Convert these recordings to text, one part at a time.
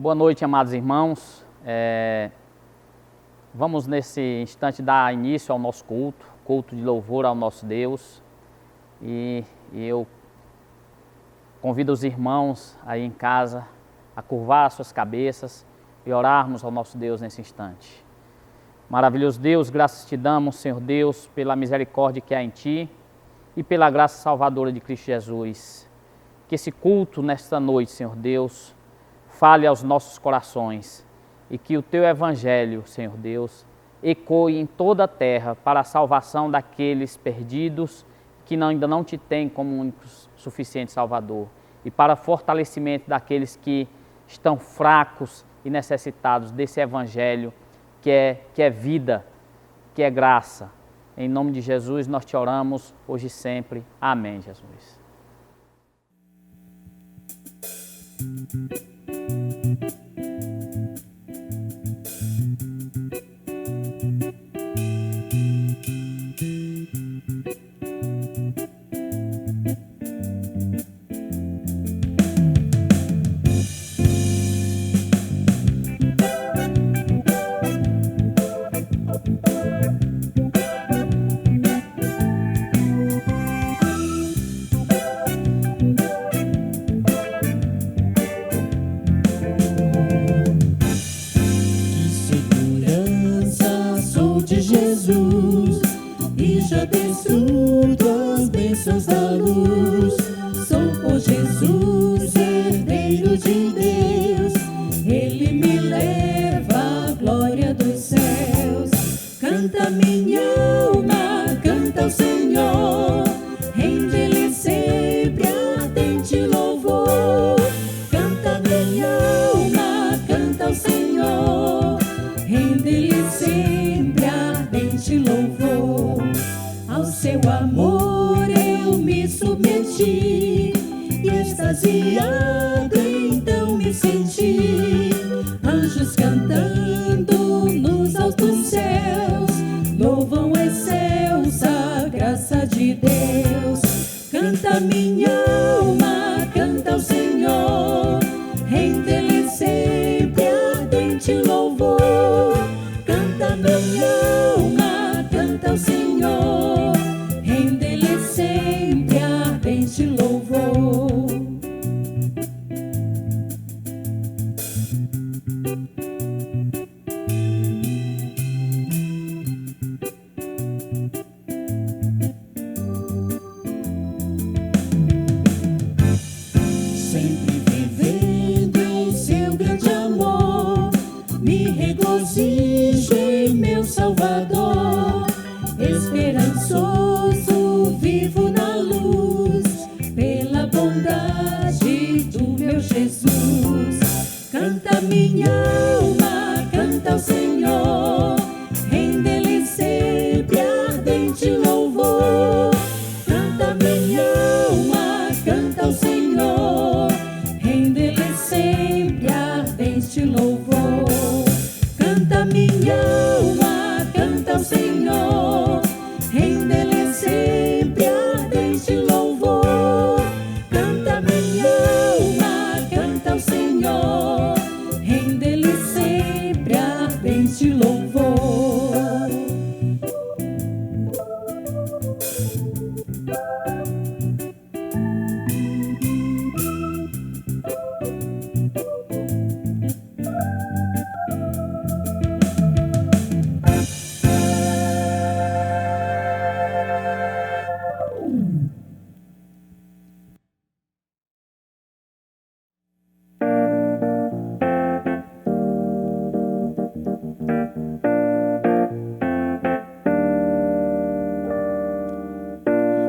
Boa noite, amados irmãos. Vamos nesse instante dar início ao nosso culto de louvor ao nosso Deus. E eu convido os irmãos aí em casa a curvar suas cabeças e orarmos ao nosso Deus nesse instante. Maravilhoso Deus, graças te damos, Senhor Deus, pela misericórdia que há em Ti e pela graça salvadora de Cristo Jesus. Que esse culto nesta noite, Senhor Deus, fale aos nossos corações e que o Teu Evangelho, Senhor Deus, ecoe em toda a terra para a salvação daqueles perdidos que ainda não Te têm como único suficiente Salvador e para fortalecimento daqueles que estão fracos e necessitados desse Evangelho que é vida, que é graça. Em nome de Jesus nós Te oramos hoje e sempre. Amém, Jesus.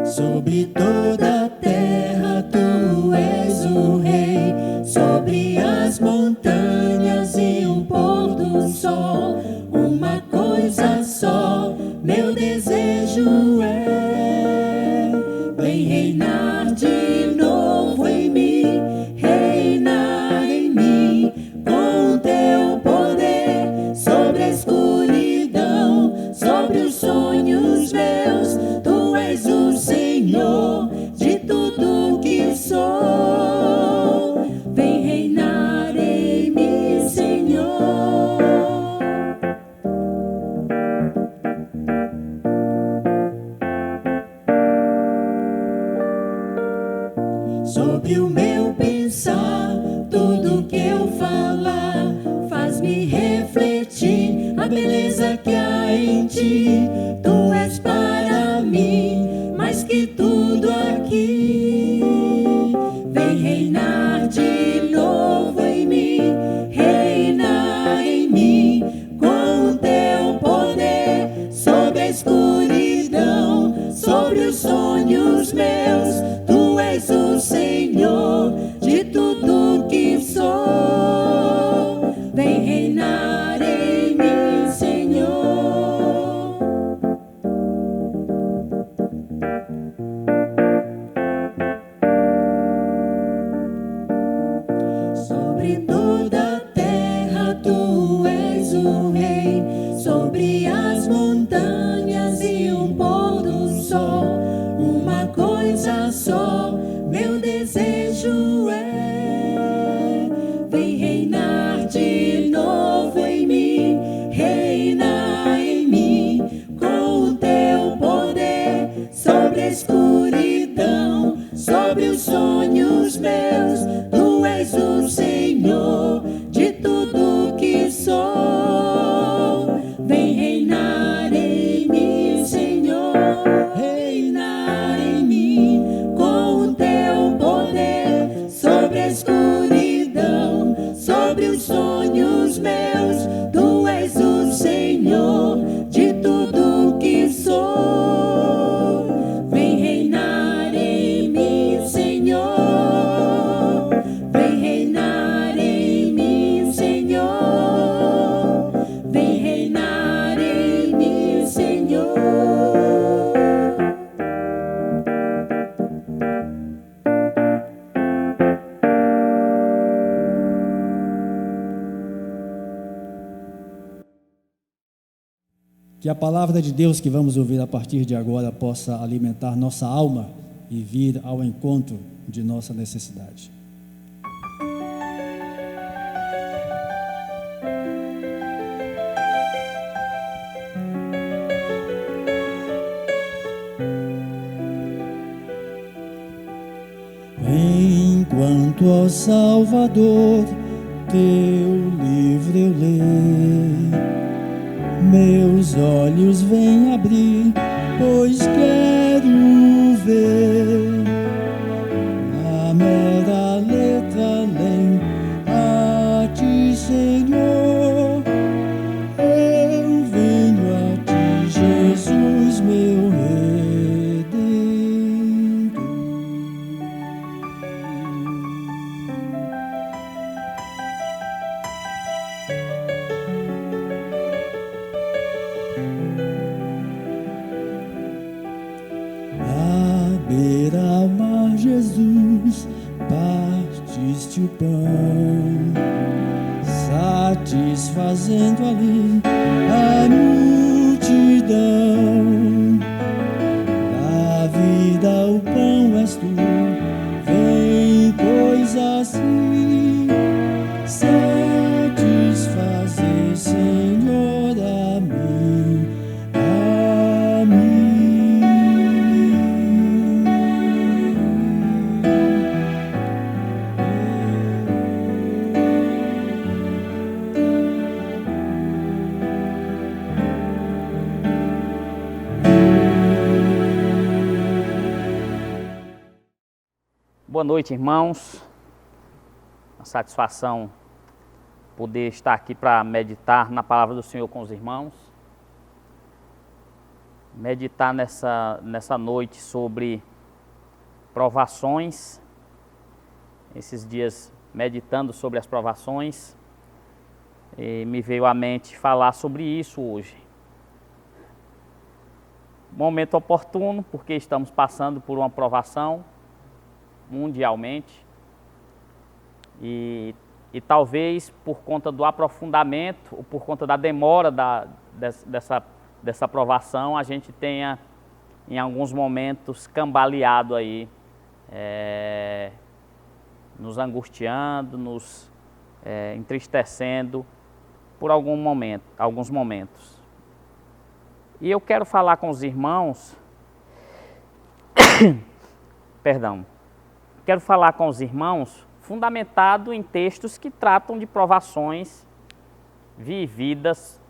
Sobre toda a terra tu és o rei, sobre as montanhas e o pôr do sol, uma coisa só, meu desejo é, vem reinar de novo em mim, reinar em mim, com teu poder, sobre a escuridão, sobre os sonhos meus, tu és o Senhor de tudo que sou, vem reinar em mim. sobre o meu pensar, tudo que eu falar faz-me refletir a beleza que há em ti. Tu és para mim mais que tudo aqui. Vem reinar de novo em mim, reinar em mim com o teu poder sobre a escuridão, sobre os sonhos meus. Tu és o Senhor de tudo que sou. Vem reinar em mim, Senhor. Sobre toda a terra tu és o rei, sobre as montanhas e o pôr do sol. Uma coisa só, meu desejo é: vem reinar de novo em mim, reinar em mim com o teu poder sobre a escuridão, sobre os sonhos meus. Tu és o Senhor de tudo que sou. Vem reinar em mim, Senhor, reinar em mim com o teu poder sobre a escuridão, sobre os sonhos meus. Tu és o Senhor de tudo que sou. Vem reinar em mim, Senhor. Vem reinar em mim, Senhor. Vem reinar em mim, Senhor. Que a palavra de Deus que vamos ouvir a partir de agora possa alimentar nossa alma e vir ao encontro de nossa necessidade. Enquanto, ó Salvador, teu livro eu leio, meus olhos vêm abrir, pois quero ver a mera letra além a ti, Senhor. Eu venho a ti, Jesus, meu Redentor. À beira-mar, Jesus, partiste o pão, satisfazendo ali a multidão. Da vida o pão és tu, vem, pois assim, satisfazer, Senhor, a mim, a mim. Boa noite, irmãos. Uma satisfação poder estar aqui para meditar na palavra do Senhor com os irmãos. Meditar nessa noite sobre provações. Esses dias meditando sobre as provações, e me veio à mente falar sobre isso hoje. Momento oportuno, porque estamos passando por uma provação mundialmente e talvez por conta do aprofundamento ou por conta da demora dessa provação, a gente tenha em alguns momentos cambaleado aí, nos angustiando, nos entristecendo por alguns momentos. E eu quero falar com os irmãos, perdão, quero falar com os irmãos fundamentado em textos que tratam de provações vividas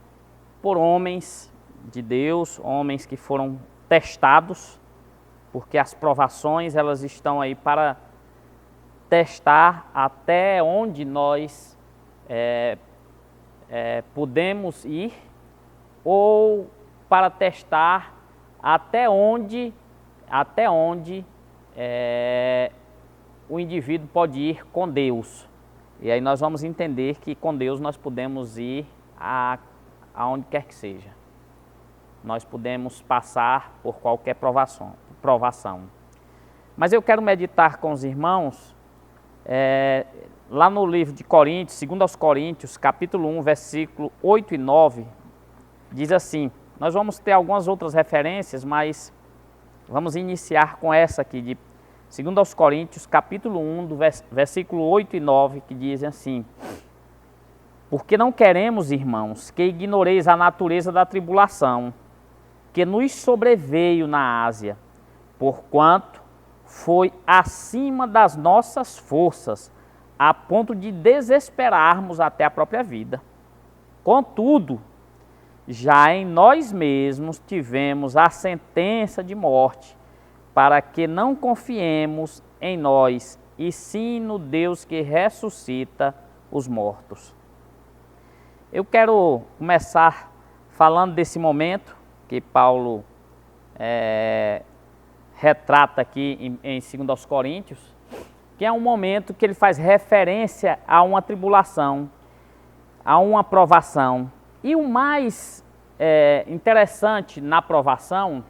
por homens de Deus, homens que foram testados, porque as provações elas estão aí para testar até onde nós podemos ir, ou para testar até onde o indivíduo pode ir com Deus. E aí nós vamos entender que com Deus nós podemos ir aonde quer que seja. Nós podemos passar por qualquer provação. Mas eu quero meditar com os irmãos lá no livro de Coríntios, 2 aos Coríntios, capítulo 1, versículo 8 e 9, diz assim, nós vamos ter algumas outras referências, mas vamos iniciar com essa aqui, de 2 aos Coríntios, capítulo 1, do versículo 8 e 9, que diz assim, porque não queremos, irmãos, que ignoreis a natureza da tribulação, que nos sobreveio na Ásia, porquanto foi acima das nossas forças, a ponto de desesperarmos até a própria vida. Contudo, já em nós mesmos tivemos a sentença de morte, para que não confiemos em nós, e sim no Deus que ressuscita os mortos. Eu quero começar falando desse momento que Paulo retrata aqui em 2 aos Coríntios, que é um momento que ele faz referência a uma tribulação, a uma provação. E o mais interessante na provação,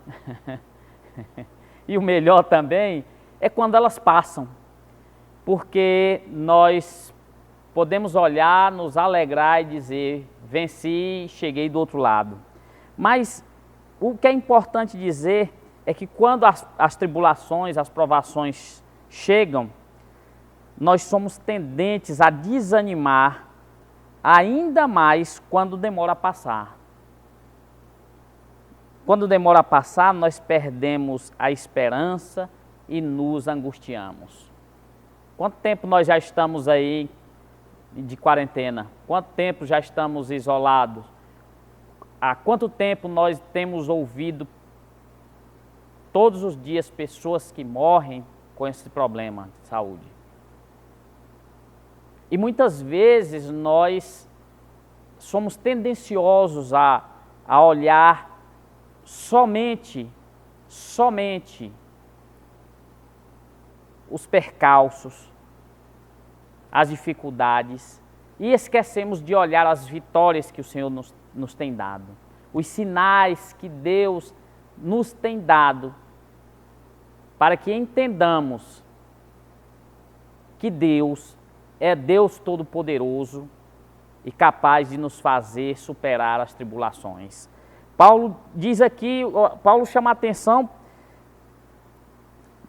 e o melhor também, é quando elas passam, porque nós podemos olhar, nos alegrar e dizer, venci, cheguei do outro lado. Mas o que é importante dizer é que quando as tribulações, as provações chegam, nós somos tendentes a desanimar ainda mais quando demora a passar. Quando demora a passar, nós perdemos a esperança e nos angustiamos. Quanto tempo nós já estamos aí de quarentena? Quanto tempo já estamos isolados? Há quanto tempo nós temos ouvido todos os dias pessoas que morrem com esse problema de saúde? E muitas vezes nós somos tendenciosos a olhar somente os percalços, as dificuldades, e esquecemos de olhar as vitórias que o Senhor nos tem dado, os sinais que Deus nos tem dado, para que entendamos que Deus é Deus Todo-Poderoso e capaz de nos fazer superar as tribulações. Paulo diz aqui, Paulo chama a atenção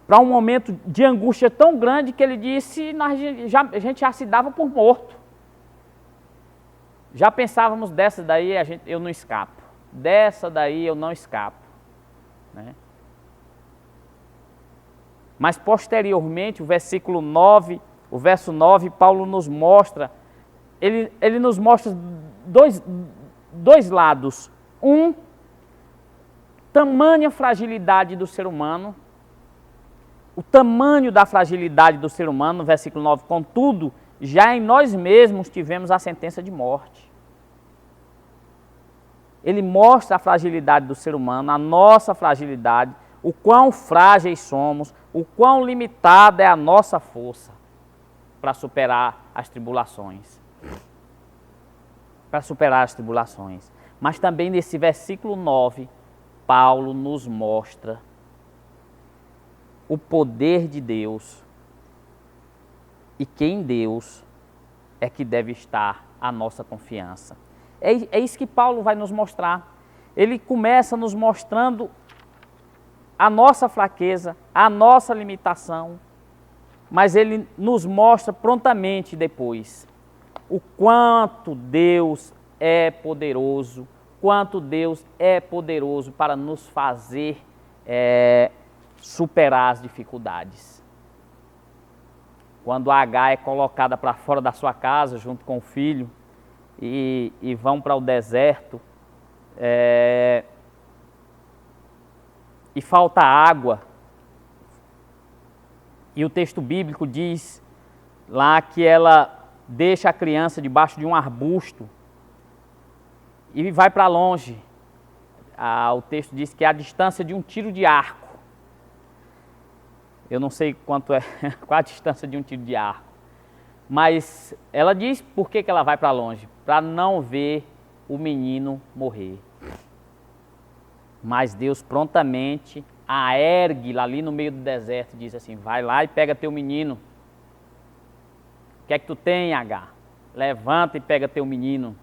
para um momento de angústia tão grande que ele disse, a gente já se dava por morto. Já pensávamos, dessa daí eu não escapo, dessa daí eu não escapo, né? Mas posteriormente, o verso 9, Paulo nos mostra, ele nos mostra dois lados. Tamanha fragilidade do ser humano, o tamanho da fragilidade do ser humano, no versículo 9, contudo, já em nós mesmos tivemos a sentença de morte. Ele mostra a fragilidade do ser humano, a nossa fragilidade, o quão frágeis somos, o quão limitada é a nossa força para superar as tribulações. Mas também nesse versículo 9, Paulo nos mostra o poder de Deus e que em Deus é que deve estar a nossa confiança. É isso que Paulo vai nos mostrar. Ele começa nos mostrando a nossa fraqueza, a nossa limitação, mas ele nos mostra prontamente depois o quanto Deus é poderoso, para nos fazer superar as dificuldades. quando Agar é colocada para fora da sua casa junto com o filho e vão para o deserto e falta água. E o texto bíblico diz lá que ela deixa a criança debaixo de um arbusto e vai para longe. O texto diz que é a distância de um tiro de arco. Eu não sei quanto é, qual a distância de um tiro de arco. Mas ela diz por que ela vai para longe? Para não ver o menino morrer. Mas Deus prontamente a ergue lá ali no meio do deserto e diz assim: vai lá e pega teu menino. O que é que tu tem, Agar? Levanta e pega teu menino.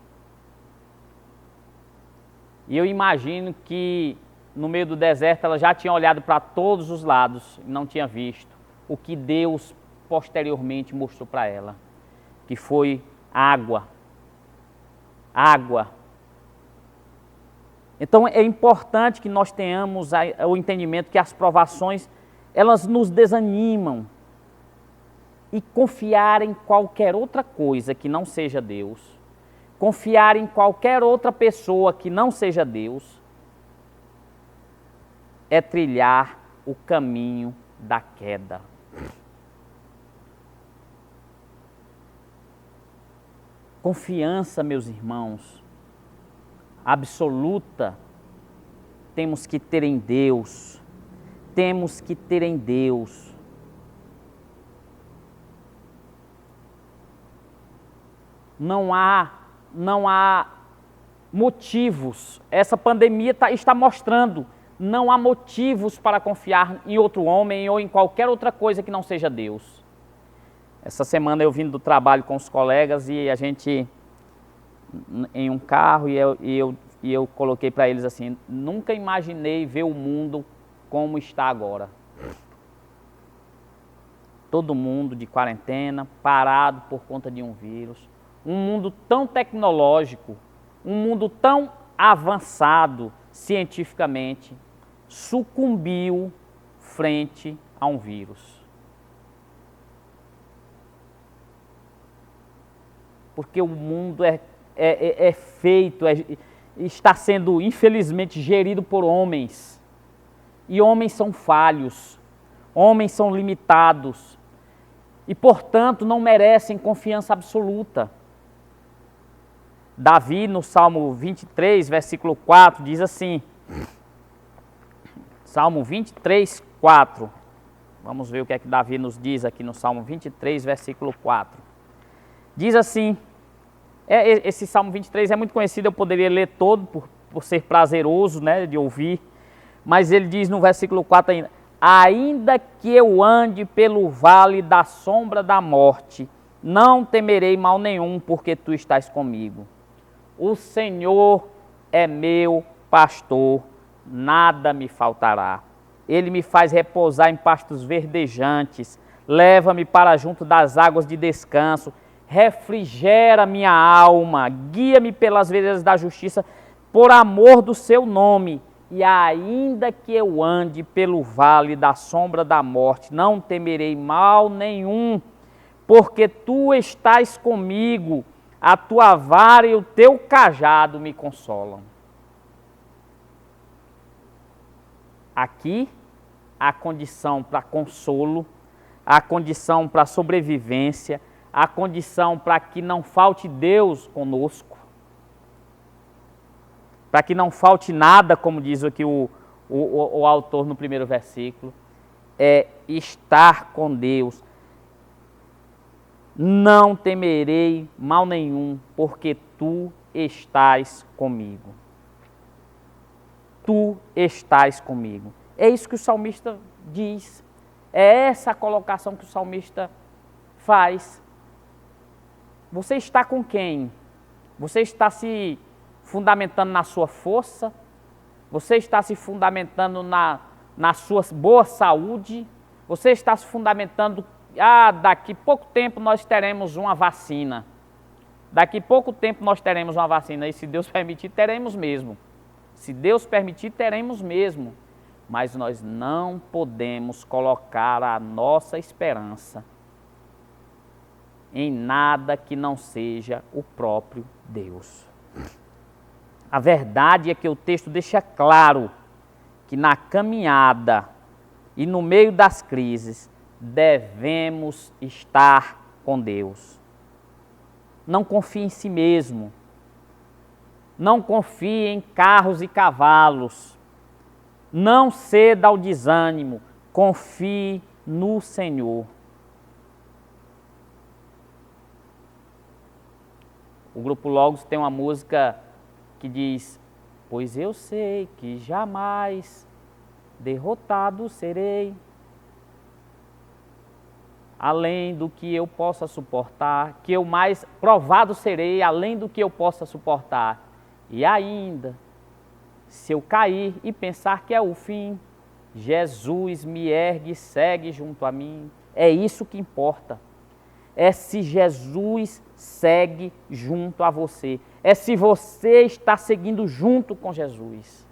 E eu imagino que no meio do deserto ela já tinha olhado para todos os lados e não tinha visto o que Deus posteriormente mostrou para ela, que foi água. Água. Então é importante que nós tenhamos o entendimento que as provações, elas nos desanimam, e confiar em qualquer outra coisa que não seja Deus, confiar em qualquer outra pessoa que não seja Deus, é trilhar o caminho da queda. Confiança, meus irmãos, absoluta, temos que ter em Deus. Temos que ter em Deus. Não há motivos. Essa pandemia está mostrando, não há motivos para confiar em outro homem ou em qualquer outra coisa que não seja Deus. Essa semana eu vim do trabalho com os colegas e a gente, em um carro, e eu coloquei para eles assim: nunca imaginei ver o mundo como está agora. Todo mundo de quarentena, parado por conta de um vírus. Um mundo tão tecnológico, um mundo tão avançado cientificamente, sucumbiu frente a um vírus. Porque o mundo está sendo infelizmente gerido por homens. E homens são falhos, homens são limitados e, portanto, não merecem confiança absoluta. Davi, no Salmo 23, versículo 4, diz assim, Salmo 23, 4, vamos ver o que é que Davi nos diz aqui no Salmo 23, versículo 4. Diz assim, esse Salmo 23 é muito conhecido, eu poderia ler todo por ser prazeroso, né, de ouvir, mas ele diz no versículo 4 ainda: ainda que eu ande pelo vale da sombra da morte, não temerei mal nenhum, porque tu estás comigo. O Senhor é meu pastor, nada me faltará. Ele me faz repousar em pastos verdejantes, leva-me para junto das águas de descanso, refrigera minha alma, guia-me pelas veredas da justiça, por amor do seu nome. E ainda que eu ande pelo vale da sombra da morte, não temerei mal nenhum, porque tu estás comigo. A tua vara e o teu cajado me consolam. Aqui, a condição para consolo, a condição para sobrevivência, a condição para que não falte Deus conosco, para que não falte nada, como diz aqui o autor no primeiro versículo, é estar com Deus. Não temerei mal nenhum, porque tu estás comigo. Tu estás comigo. É isso que o salmista diz. É essa a colocação que o salmista faz. Você está com quem? Você está se fundamentando na sua força? Você está se fundamentando na sua boa saúde? Você está se fundamentando... daqui pouco tempo nós teremos uma vacina. Daqui pouco tempo nós teremos uma vacina. E se Deus permitir, teremos mesmo. Se Deus permitir, teremos mesmo. Mas nós não podemos colocar a nossa esperança em nada que não seja o próprio Deus. A verdade é que o texto deixa claro que na caminhada e no meio das crises devemos estar com Deus. Não confie em si mesmo. Não confie em carros e cavalos. Não ceda ao desânimo. Confie no Senhor. O Grupo Logos tem uma música que diz: pois eu sei que jamais derrotado serei, além do que eu possa suportar, que eu mais provado serei, além do que eu possa suportar. E ainda, se eu cair e pensar que é o fim, Jesus me ergue e segue junto a mim. É isso que importa. É se Jesus segue junto a você. É se você está seguindo junto com Jesus.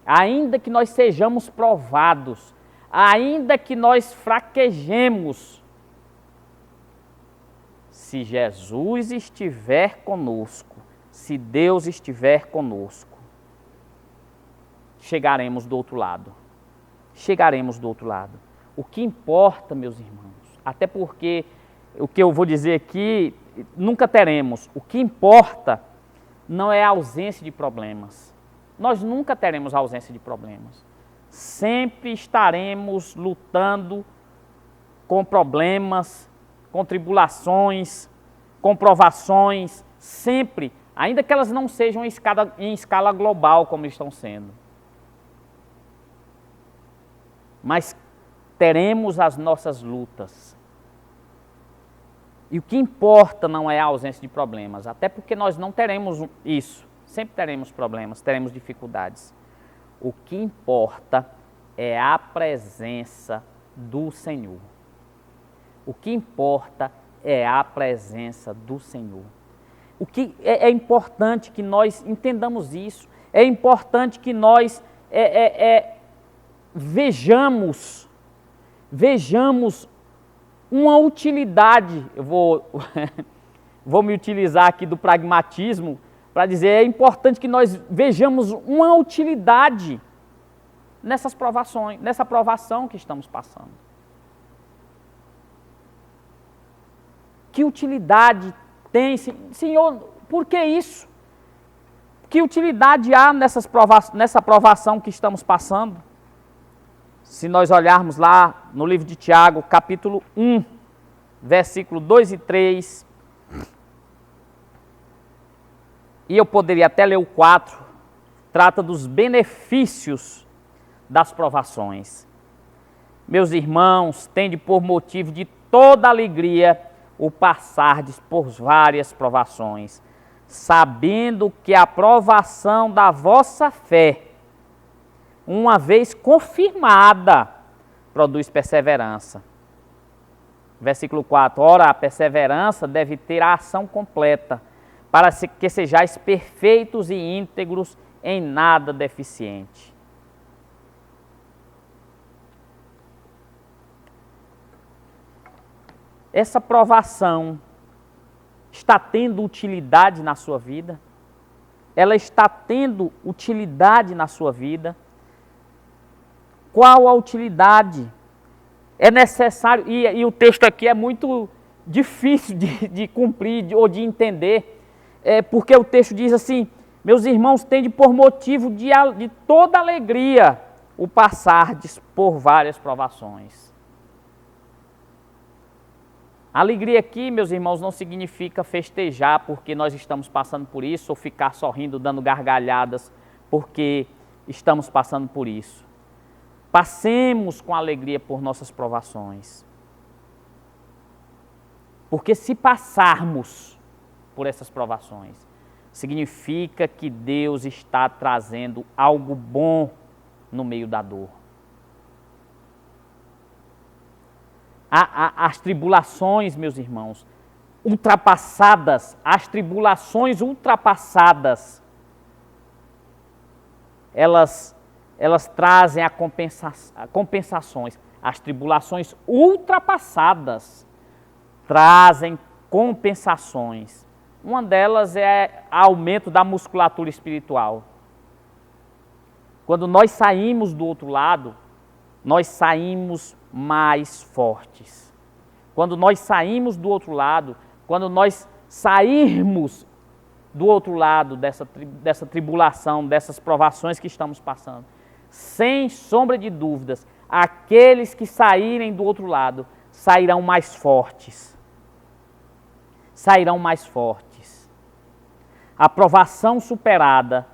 Ainda que nós sejamos provados, ainda que nós fraquejemos, se Jesus estiver conosco, se Deus estiver conosco, chegaremos do outro lado. Chegaremos do outro lado. O que importa, meus irmãos, até porque o que eu vou dizer aqui, nunca teremos. O que importa não é a ausência de problemas. Nós nunca teremos ausência de problemas. Sempre estaremos lutando com problemas, com tribulações, com provações, sempre, ainda que elas não sejam em escala global como estão sendo. Mas teremos as nossas lutas. E o que importa não é a ausência de problemas, até porque nós não teremos isso. Sempre teremos problemas, teremos dificuldades. O que importa é a presença do Senhor. O que importa é a presença do Senhor. O que é importante que nós entendamos isso. É importante que nós vejamos uma utilidade. Eu vou me utilizar aqui do pragmatismo para dizer, é importante que nós vejamos uma utilidade nessas provações, nessa provação que estamos passando. Que utilidade tem, Senhor, por que isso? Que utilidade há nessa provação que estamos passando? Se nós olharmos lá no livro de Tiago, capítulo 1, versículo 2 e 3, e eu poderia até ler o 4, trata dos benefícios das provações. Meus irmãos, tende por motivo de toda alegria o passardes por várias provações, sabendo que a provação da vossa fé, uma vez confirmada, produz perseverança. Versículo 4, ora, a perseverança deve ter a ação completa, para que sejais perfeitos e íntegros, em nada deficiente. Essa provação está tendo utilidade na sua vida? Ela está tendo utilidade na sua vida? Qual a utilidade? É necessário, e o texto aqui é muito difícil de cumprir ou de entender, porque o texto diz assim, meus irmãos, tende por motivo de toda alegria o passardes por várias provações. Alegria aqui, meus irmãos, não significa festejar porque nós estamos passando por isso, ou ficar sorrindo, dando gargalhadas porque estamos passando por isso. Passemos com alegria por nossas provações. Porque se passarmos por essas provações, significa que Deus está trazendo algo bom no meio da dor. As tribulações, meus irmãos, ultrapassadas, as tribulações ultrapassadas, elas trazem compensações. As tribulações ultrapassadas trazem compensações. Uma delas é aumento da musculatura espiritual. Quando nós saímos do outro lado, nós saímos mais fortes. Quando nós saímos do outro lado, quando nós sairmos do outro lado dessa tribulação, dessas provações que estamos passando, sem sombra de dúvidas, aqueles que saírem do outro lado sairão mais fortes. Sairão mais fortes. A provação superada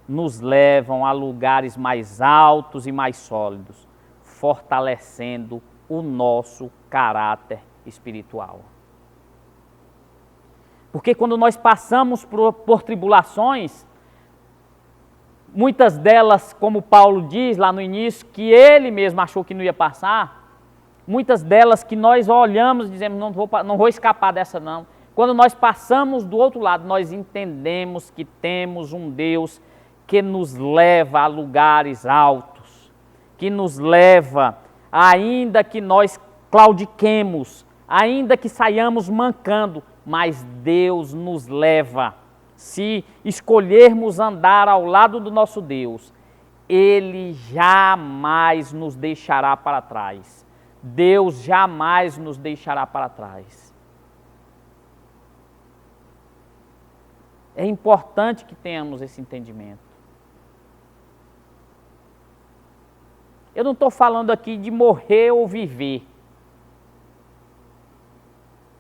nos levam a lugares mais altos e mais sólidos, fortalecendo o nosso caráter espiritual. Porque quando nós passamos por tribulações, muitas delas, como Paulo diz lá no início, que ele mesmo achou que não ia passar, muitas delas que nós olhamos e dizemos, não vou escapar dessa não. Quando nós passamos do outro lado, nós entendemos que temos um Deus que nos leva a lugares altos, que nos leva, ainda que nós claudiquemos, ainda que saiamos mancando, mas Deus nos leva. Se escolhermos andar ao lado do nosso Deus, Ele jamais nos deixará para trás. Deus jamais nos deixará para trás. É importante que tenhamos esse entendimento. Eu não estou falando aqui de morrer ou viver.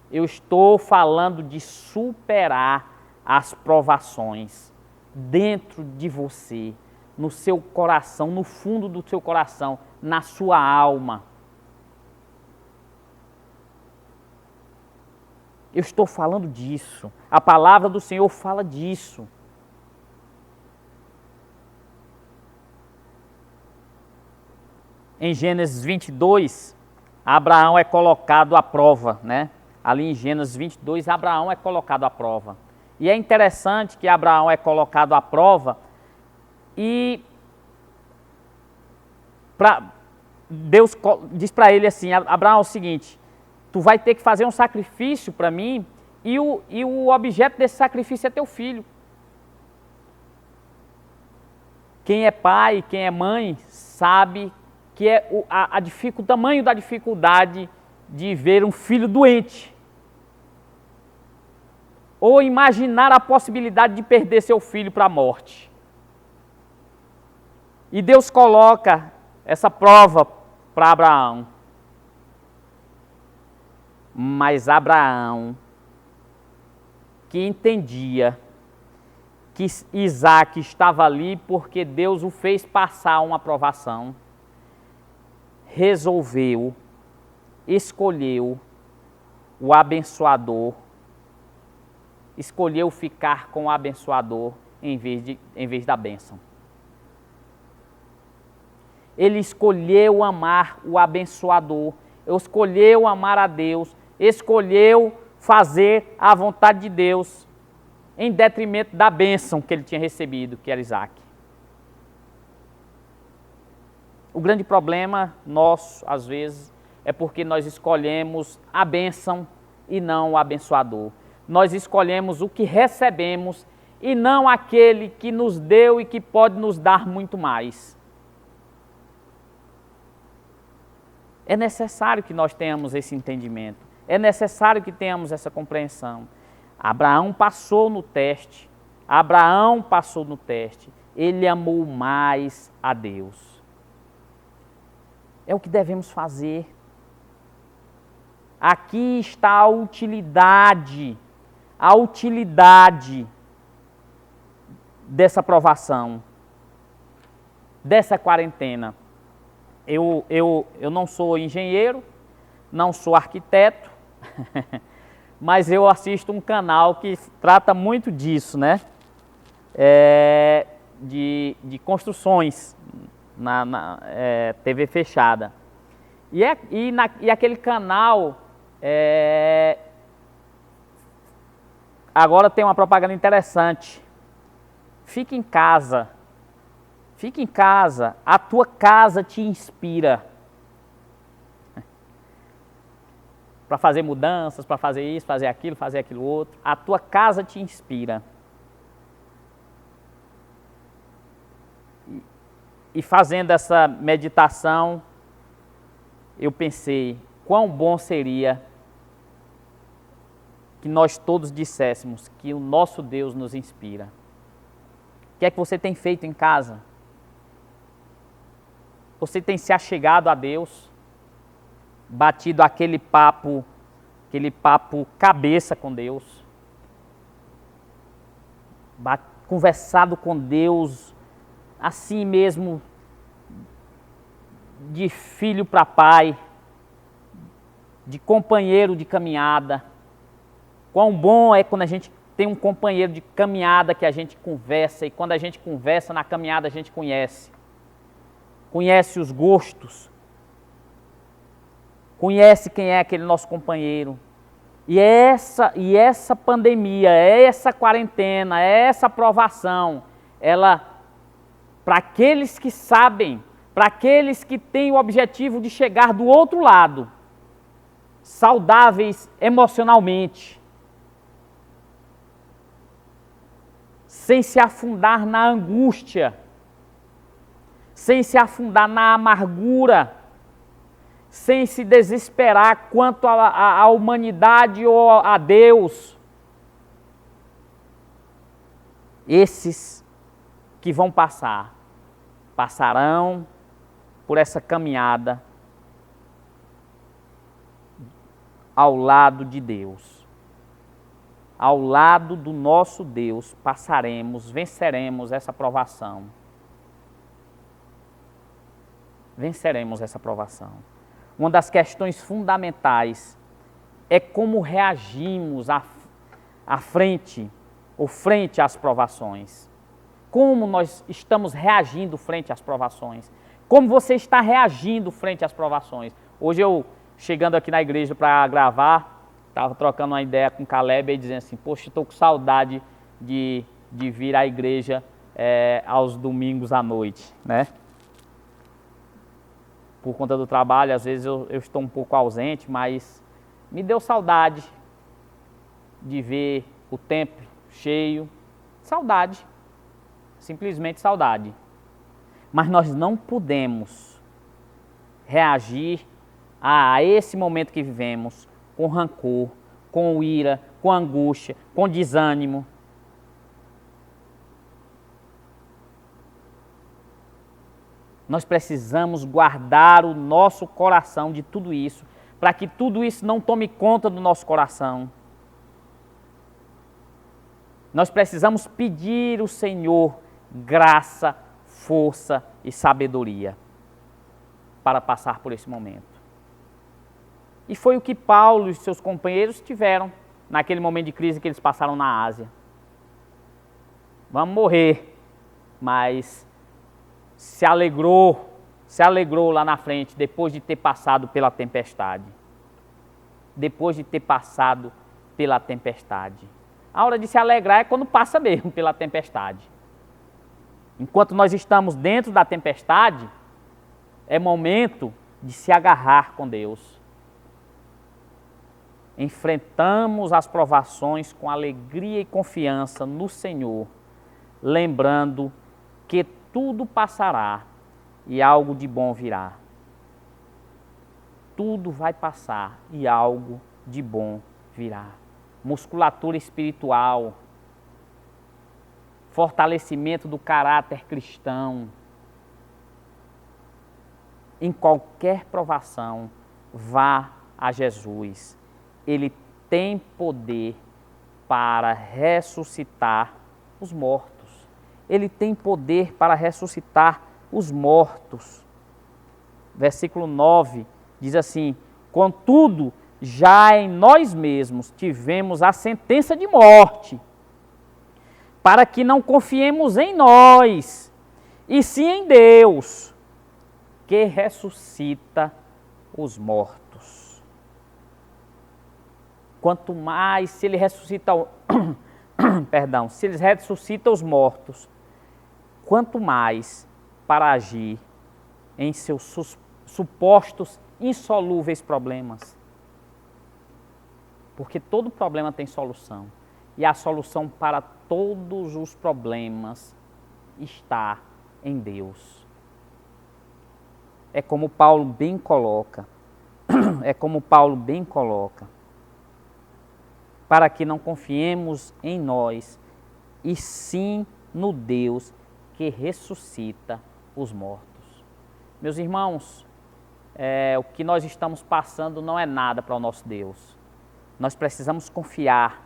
Eu estou falando de superar as provações dentro de você, no seu coração, no fundo do seu coração, na sua alma. Eu estou falando disso. A palavra do Senhor fala disso. Em Gênesis 22, Abraão é colocado à prova, né? Ali em Gênesis 22, Abraão é colocado à prova. E é interessante que Abraão é colocado à prova e Deus diz para ele assim, Abraão, é o seguinte, tu vai ter que fazer um sacrifício para mim e o objeto desse sacrifício é teu filho. Quem é pai, quem é mãe, sabe que é o tamanho da dificuldade de ver um filho doente. Ou imaginar a possibilidade de perder seu filho para a morte. E Deus coloca essa prova para Abraão. Mas Abraão, que entendia que Isaque estava ali porque Deus o fez passar uma provação, resolveu, escolheu o abençoador, escolheu ficar com o abençoador em vez da bênção. Ele escolheu amar o abençoador, escolheu amar a Deus, escolheu fazer a vontade de Deus em detrimento da bênção que ele tinha recebido, que era Isaque. O grande problema nosso, às vezes, é porque nós escolhemos a bênção e não o abençoador. Nós escolhemos o que recebemos e não aquele que nos deu e que pode nos dar muito mais. É necessário que nós tenhamos esse entendimento. É necessário que tenhamos essa compreensão. Abraão passou no teste. Abraão passou no teste. Ele amou mais a Deus. É o que devemos fazer. Aqui está a utilidade dessa provação, dessa quarentena. Eu não sou engenheiro, não sou arquiteto, mas eu assisto um canal que trata muito disso, né? De construções na TV fechada. E aquele canal agora tem uma propaganda interessante. Fique em casa. Fique em casa. A tua casa te inspira. para fazer mudanças, para fazer isso, fazer aquilo outro. A tua casa te inspira. E fazendo essa meditação, eu pensei, quão bom seria que nós todos disséssemos que o nosso Deus nos inspira. O que é que você tem feito em casa? Você tem se achegado a Deus? Batido aquele papo cabeça com Deus? Conversado com Deus assim mesmo, de filho para pai, de companheiro de caminhada. Quão bom é quando a gente tem um companheiro de caminhada que a gente conversa, e quando a gente conversa na caminhada a gente conhece os gostos, conhece quem é aquele nosso companheiro. E essa pandemia, essa quarentena, essa provação, ela, para aqueles que sabem, para aqueles que têm o objetivo de chegar do outro lado, saudáveis emocionalmente, sem se afundar na angústia, sem se afundar na amargura, sem se desesperar quanto à humanidade ou a Deus. Esses que vão passarão por essa caminhada ao lado de Deus. Ao lado do nosso Deus passaremos, venceremos essa provação. Venceremos essa provação. Uma das questões fundamentais é como reagimos frente às provações. Como nós estamos reagindo frente às provações. Como você está reagindo frente às provações. Hoje eu, chegando aqui na igreja para gravar, estava trocando uma ideia com o Caleb e dizendo assim, poxa, estou com saudade de vir à igreja aos domingos à noite, né? Por conta do trabalho, às vezes eu estou um pouco ausente, mas me deu saudade de ver o templo cheio. Saudade, simplesmente saudade. Mas nós não podemos reagir a esse momento que vivemos com rancor, com ira, com angústia, com desânimo. Nós precisamos guardar o nosso coração de tudo isso, para que tudo isso não tome conta do nosso coração. Nós precisamos pedir ao Senhor graça, força e sabedoria para passar por esse momento. E foi o que Paulo e seus companheiros tiveram naquele momento de crise que eles passaram na Ásia. Vamos morrer, mas se alegrou lá na frente, depois de ter passado pela tempestade. Depois de ter passado pela tempestade. A hora de se alegrar é quando passa mesmo pela tempestade. Enquanto nós estamos dentro da tempestade, é momento de se agarrar com Deus. Enfrentamos as provações com alegria e confiança no Senhor, lembrando que tudo passará e algo de bom virá. Tudo vai passar e algo de bom virá. Musculatura espiritual, fortalecimento do caráter cristão. Em qualquer provação, vá a Jesus. Ele tem poder para ressuscitar os mortos. Ele tem poder para ressuscitar os mortos. Versículo 9 diz assim: contudo, já em nós mesmos tivemos a sentença de morte, para que não confiemos em nós, e sim em Deus, que ressuscita os mortos. Quanto mais, se ele ressuscita, se ele ressuscita os mortos, quanto mais para agir em seus supostos insolúveis problemas. porque todo problema tem solução. E a solução para todos os problemas está em Deus. É como Paulo bem coloca, para que não confiemos em nós, e sim no Deus que ressuscita os mortos. Meus irmãos, o que nós estamos passando não é nada para o nosso Deus. Nós precisamos confiar,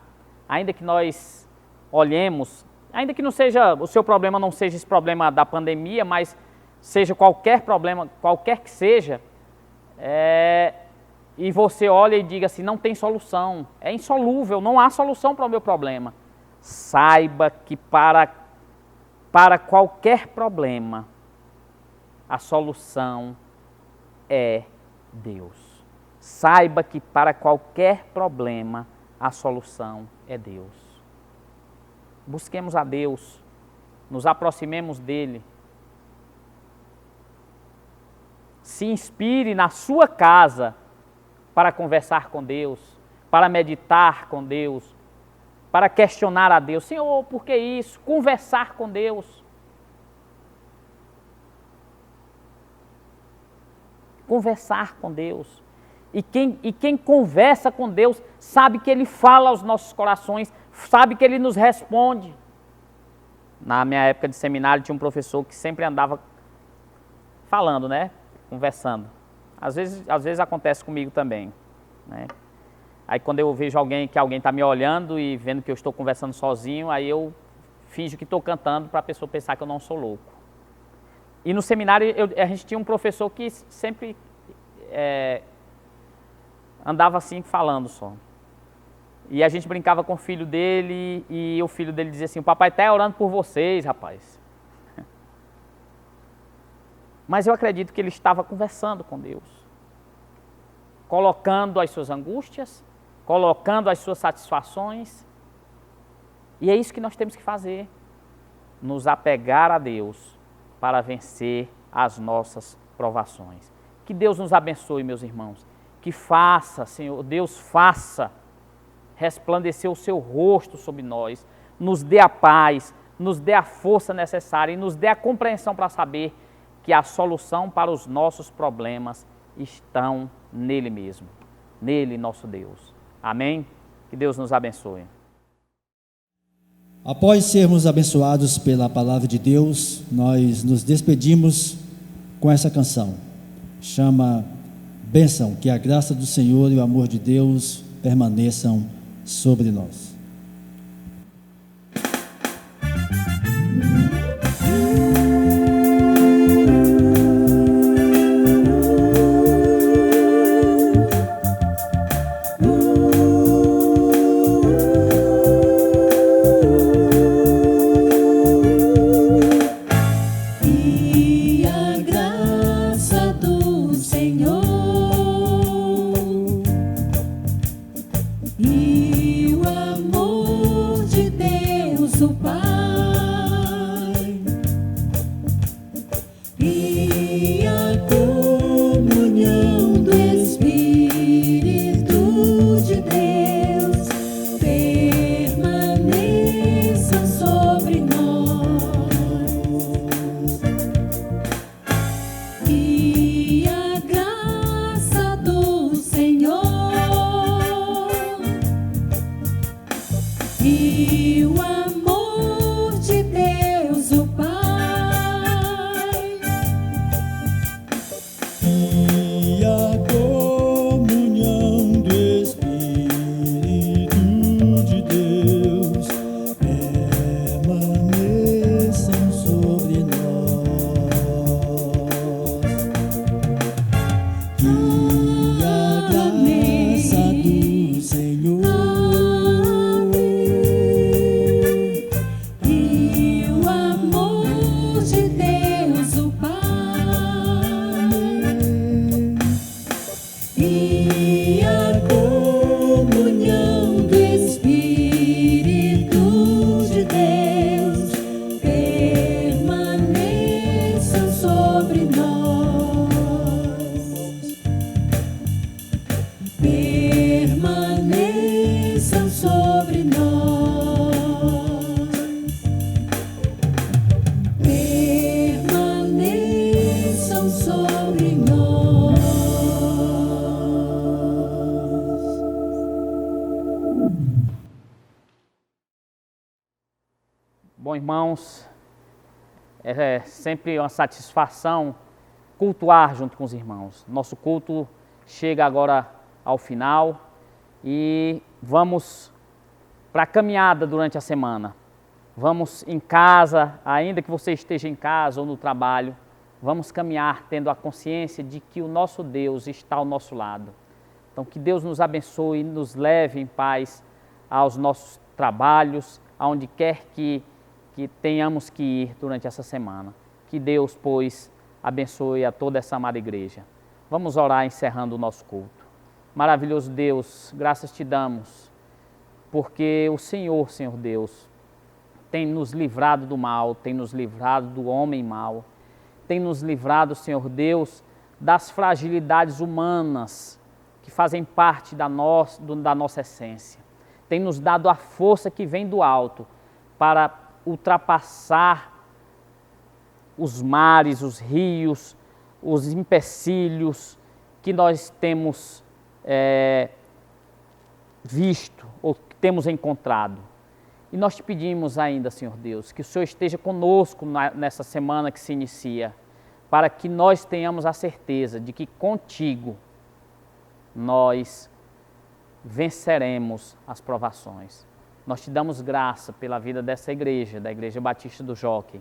ainda que nós olhemos, ainda que não seja, o seu problema não seja esse problema da pandemia, mas seja qualquer problema, qualquer que seja, e você olha e diga assim, não tem solução, é insolúvel, não há solução para o meu problema. Saiba que para qualquer problema, a solução é Deus. Saiba que para qualquer problema, a solução é Deus. Busquemos a Deus, nos aproximemos dEle. Se inspire na sua casa para conversar com Deus, para meditar com Deus, para questionar a Deus. Senhor, por que isso? Conversar com Deus. Conversar com Deus. E quem conversa com Deus sabe que Ele fala aos nossos corações, sabe que Ele nos responde. Na minha época de seminário tinha um professor que sempre andava falando, né? Conversando. Às vezes acontece comigo também, né? Aí quando eu vejo que alguém está me olhando e vendo que eu estou conversando sozinho, aí eu finjo que estou cantando para a pessoa pensar que eu não sou louco. E no seminário a gente tinha um professor que sempre andava assim falando só. E a gente brincava com o filho dele e o filho dele dizia assim, o papai está orando por vocês, rapaz. Mas eu acredito que ele estava conversando com Deus, colocando as suas angústias, colocando as suas satisfações. E é isso que nós temos que fazer, nos apegar a Deus para vencer as nossas provações. Que Deus nos abençoe, meus irmãos. Que faça, Senhor, Deus faça resplandecer o seu rosto sobre nós, nos dê a paz, nos dê a força necessária e nos dê a compreensão para saber que a solução para os nossos problemas estão nele mesmo, nele, nosso Deus. Amém? Que Deus nos abençoe. Após sermos abençoados pela palavra de Deus, nós nos despedimos com essa canção. Chama Bênção, que a graça do Senhor e o amor de Deus permaneçam sobre nós. Permaneça bênção sobre nós. Bom, irmãos, é sempre uma satisfação cultuar junto com os irmãos. Nosso culto chega agora ao final e vamos para a caminhada durante a semana. Vamos em casa, ainda que você esteja em casa ou no trabalho, vamos caminhar tendo a consciência de que o nosso Deus está ao nosso lado. Então, que Deus nos abençoe e nos leve em paz aos nossos trabalhos, aonde quer que tenhamos que ir durante essa semana. Que Deus, pois, abençoe a toda essa amada igreja. Vamos orar encerrando o nosso culto. Maravilhoso Deus, graças te damos, porque o Senhor, Senhor Deus, tem nos livrado do mal, tem nos livrado do homem mau, tem nos livrado, Senhor Deus, das fragilidades humanas que fazem parte da nossa essência. Tem nos dado a força que vem do alto para ultrapassar os mares, os rios, os empecilhos que nós temos visto ou que temos encontrado. E nós te pedimos ainda, Senhor Deus, que o Senhor esteja conosco nessa semana que se inicia, para que nós tenhamos a certeza de que contigo nós venceremos as provações. Nós te damos graça pela vida dessa igreja, da Igreja Batista do Jockey.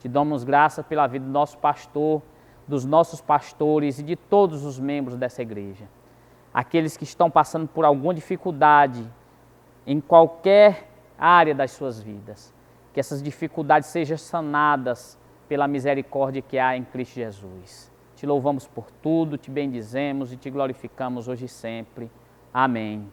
Te damos graça pela vida do nosso pastor, dos nossos pastores e de todos os membros dessa igreja. Aqueles que estão passando por alguma dificuldade em qualquer área das suas vidas, que essas dificuldades sejam sanadas pela misericórdia que há em Cristo Jesus. Te louvamos por tudo, te bendizemos e te glorificamos hoje e sempre. Amém.